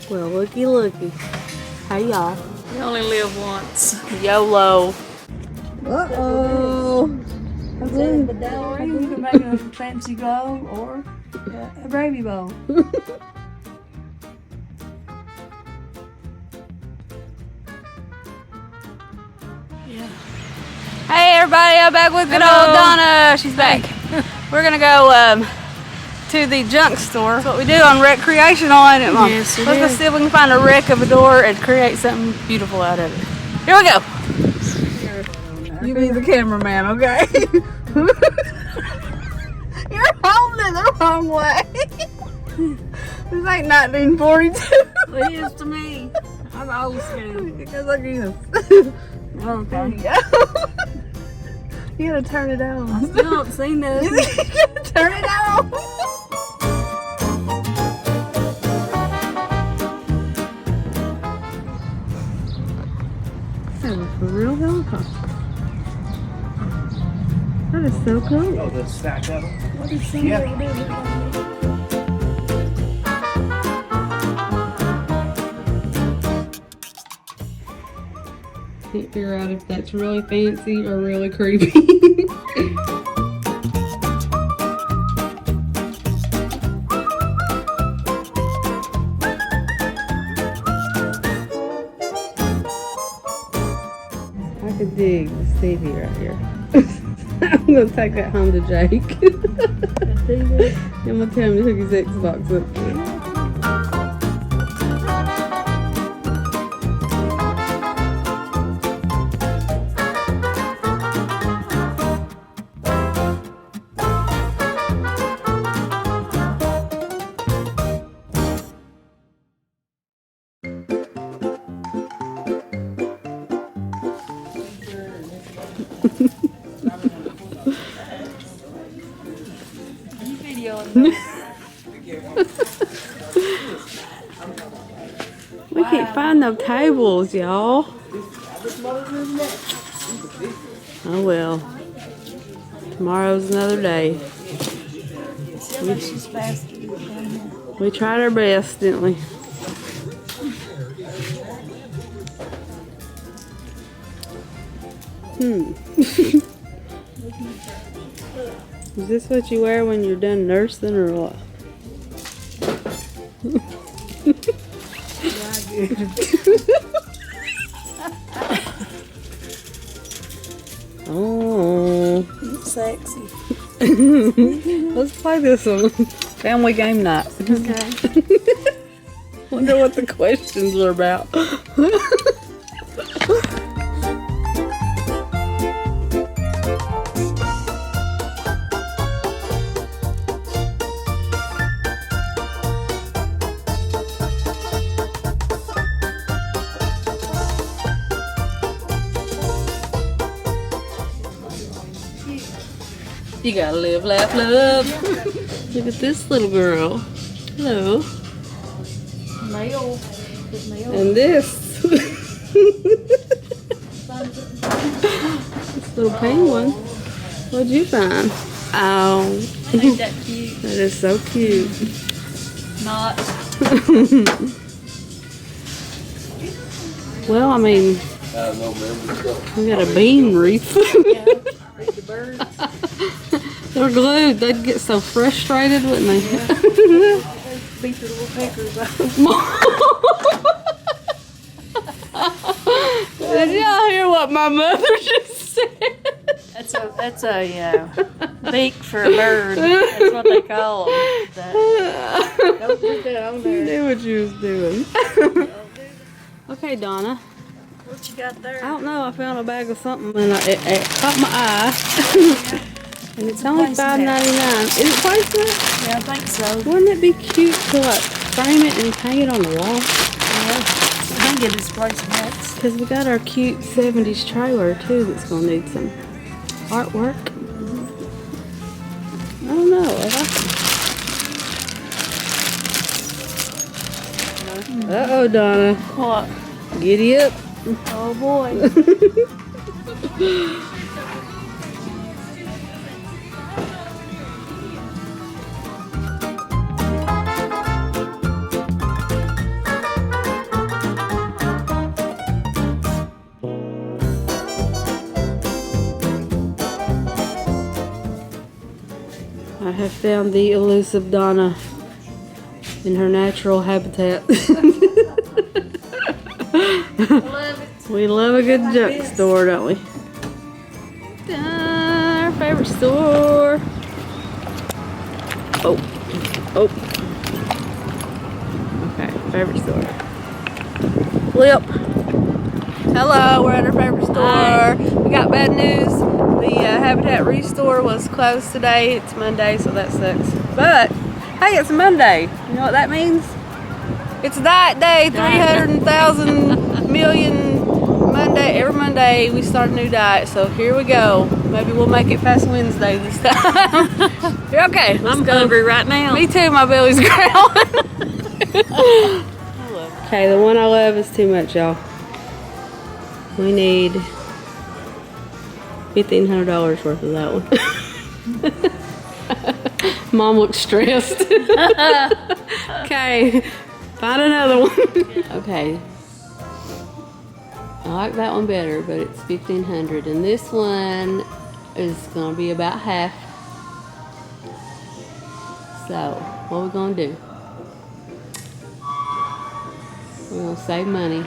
Well, looky, looky. Hey, y'all. You only live once. YOLO. Uh-oh. You can make a fancy bowl or a gravy bowl. Hey, everybody. I'm back with good old Donna. She's back. We're going to go to the junk store. That's what we do on Recreational, ain't it, Mom? Yes, it Let's go is. see if we can find a wreck of a door and create something beautiful out of it. Here we go. You be the cameraman, okay? You're holding it the wrong way. This ain't 1942. It is to me. I'm old school. Because look at this. Okay. You gotta turn it on. I still haven't seen this. You gotta turn it on. That was a real helicopter. That is so cool. Oh, the stack of them? What is somebody doing? Can't figure out if that's really fancy or really creepy. I could dig the TV right here. I'm gonna take that home to Jake. I'm gonna tell him to hook his Xbox up to it. We can't find no tables, y'all. Oh well. Tomorrow's another day. We tried our best, didn't we? Is this what you wear when you're done nursing or what? Oh, Sexy. let's play this one. Family game night. Okay. Wonder what the questions are about. You gotta live, laugh, love. Look at this little girl. Hello. Male. And this. This little penguin. What'd you find? Oh. Ain't that cute? That is so cute. Not. Well, I mean, we got a bean reef. Yeah. The birds. They're glued. They'd get so frustrated, wouldn't they? Yeah. Beat the little peckers out. Did y'all hear what my mother just said? That's a beak for a bird. That's what they call them. Don't put that on You there. knew what you was doing. Okay, Donna. What you got there? I don't know. I found a bag of something and it caught my eye. And it's only $5.99. Is it placemat? Yeah, I think so. Wouldn't it be cute to like frame it and hang it on the wall? Yeah. I think it is placemats. Because we got our cute 70s trailer too that's going to need some artwork. I don't know. I like them. Uh-oh, Donna. What? Giddy up. Oh boy. I have found the elusive Donna in her natural habitat. We love a good junk store, don't we? Our favorite store. Oh. Okay, favorite store. Flip. Hello, we're at our favorite store. Hi. We got bad news. The Habitat Restore was closed today. It's Monday, so that sucks. But, hey, it's Monday. You know what that means? It's Diet Day, 300,000 million Monday. Every Monday we start a new diet, so here we go. Maybe we'll make it past Wednesday this time. You're okay. I'm hungry right now. Me too, my belly's growling. Okay, the one I love is too much, y'all. We need $1,500 worth of that one. Mom looks stressed. Okay, find another one. Okay. I like that one better, but it's $1,500, and this one is gonna be about half. So, what are we gonna do? We're gonna save money.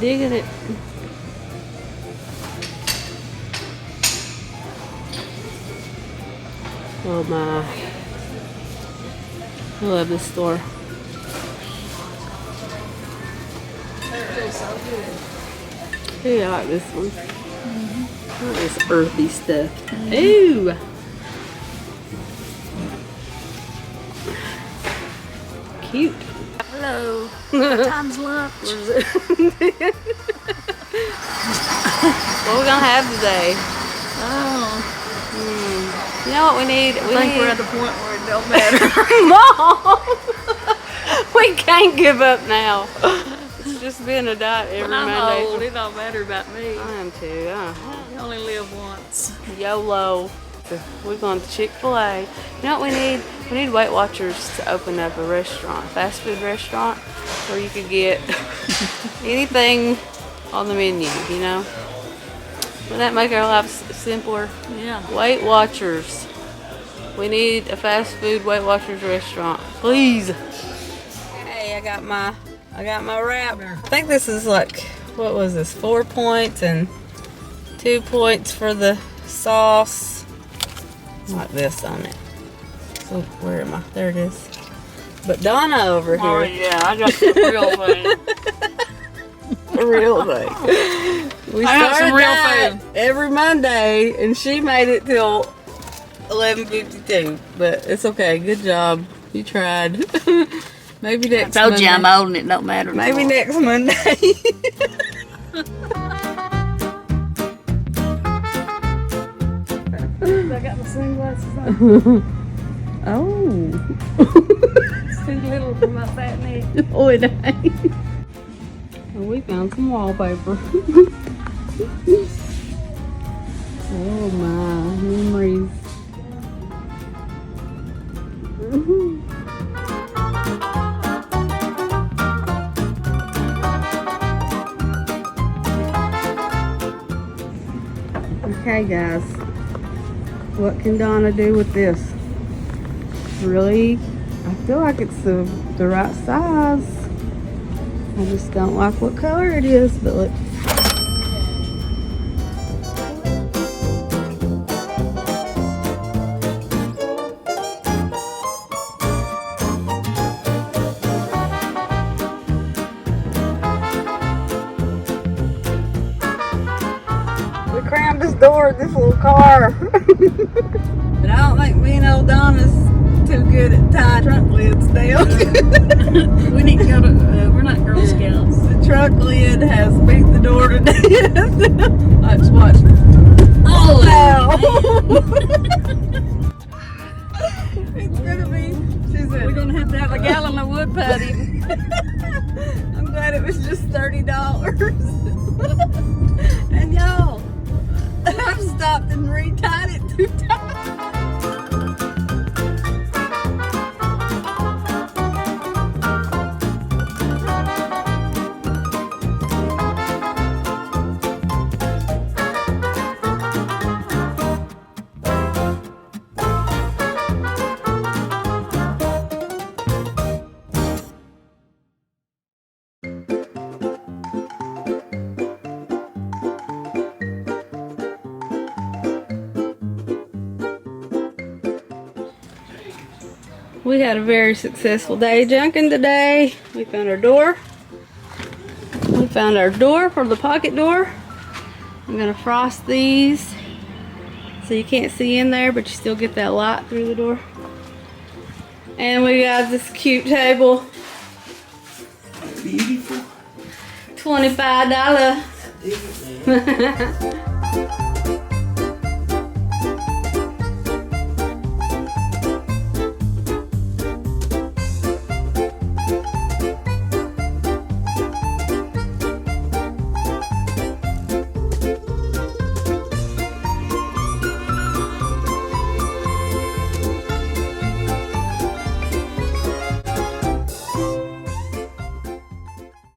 Digging it. Oh my. I love this store. Yeah, I like this one. I like this earthy stuff. Ooh! Cute. Hello. Time's lunch. What are we gonna have today? Oh. You know what we need? I think we're at the point where it don't matter. Mom! We can't give up now. It's just been a diet every Monday. Old, it don't matter about me. I am too. You only live once. YOLO. We're going to Chick-fil-A. You know what we need? We need Weight Watchers to open up a restaurant, fast food restaurant, where you could get anything on the menu, you know? Would that make our lives simpler? Yeah. Weight Watchers. We need a fast food Weight Watchers restaurant, please. Hey, I got my wrap. I think this is like, what was this? 4 points and 2 points for the sauce. Like this on it. So where am I? There it is. But Donna over here. Oh yeah, I got the real thing. The real thing. We I got some started real that food every Monday, and she made it till 11:52. But it's okay. Good job. You tried. Maybe next I told Monday. you I'm old and it don't matter. Maybe next Monday. I got my sunglasses on. Oh. It's too little for my fat neck. Oh, it ain't. Oh, we found some wallpaper. Oh my, memories. Okay guys, what can Donna do with this? Really, I feel like it's the right size. I just don't like what color it is, but look. We crammed this door in this little car. But I don't think me and old Donna's too good at tying trunk lids down. We need to go to, we're not Girl Scouts. truck lid has beat the door to death. Watch. Oh, wow. It's gonna be, she said, We're gonna have to have a gallon of wood putty. I'm glad it was just $30. And y'all, I've stopped and retied it 2 times. We had a very successful day junking today. We found our door. We found our door for the pocket door. I'm gonna frost these so you can't see in there, but you still get that light through the door. And we got this cute table. Beautiful. $25.